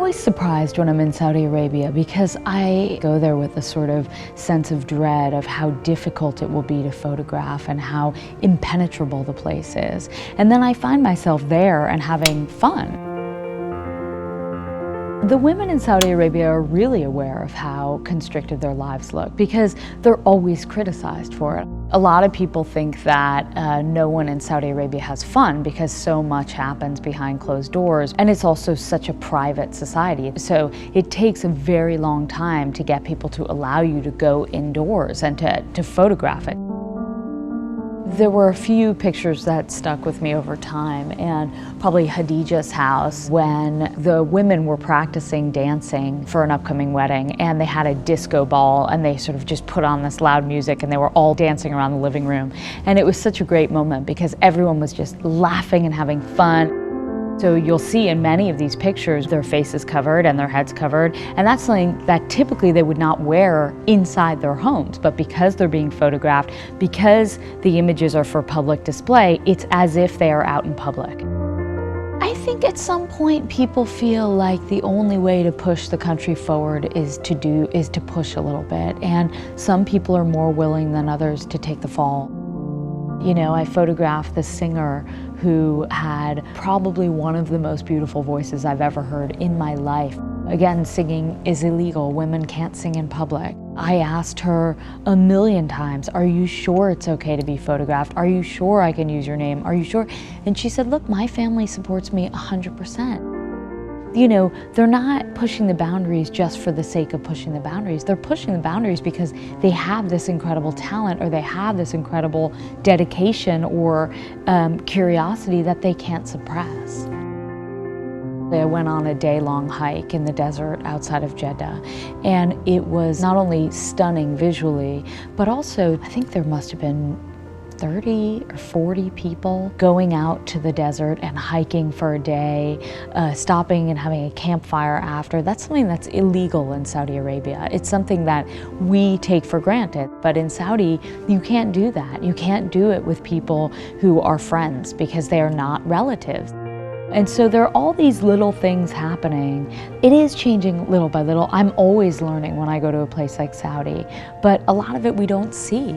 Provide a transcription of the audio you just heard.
always surprised when I'm in Saudi Arabia because I go there with a sort of sense of dread of how difficult it will be to photograph and how impenetrable the place is. And then I find myself there and having fun. The women in Saudi Arabia are really aware of how constricted their lives look because they're always criticized for it. A lot of people think that no one in Saudi Arabia has fun because so much happens behind closed doors, and it's also such a private society. So it takes a very long time to get people to allow you to go indoors and to photograph it. There were a few pictures that stuck with me over time, and probably Khadija's house when the women were practicing dancing for an upcoming wedding, and they had a disco ball and they sort of just put on this loud music and they were all dancing around the living room. And it was such a great moment because everyone was just laughing and having fun. So you'll see in many of these pictures their faces covered and their heads covered, and that's something that typically they would not wear inside their homes. But because they're being photographed, because the images are for public display, it's as if they are out in public. I think at some point people feel like the only way to push the country forward is to push a little bit, and some people are more willing than others to take the fall. You know, I photographed this singer who had probably one of the most beautiful voices I've ever heard in my life. Again, singing is illegal. Women can't sing in public. I asked her a million times, are you sure it's okay to be photographed? Are you sure I can use your name? Are you sure? And she said, look, my family supports me 100%. You know, they're not pushing the boundaries just for the sake of pushing the boundaries. They're pushing the boundaries because they have this incredible talent or they have this incredible dedication or curiosity that they can't suppress. I went on a day-long hike in the desert outside of Jeddah, and it was not only stunning visually, but also I think there must have been 30 or 40 people going out to the desert and hiking for a day, stopping and having a campfire after. That's something that's illegal in Saudi Arabia. It's something that we take for granted. But in Saudi, you can't do that. You can't do it with people who are friends because they are not relatives. And so there are all these little things happening. It is changing little by little. I'm always learning when I go to a place like Saudi, but a lot of it we don't see.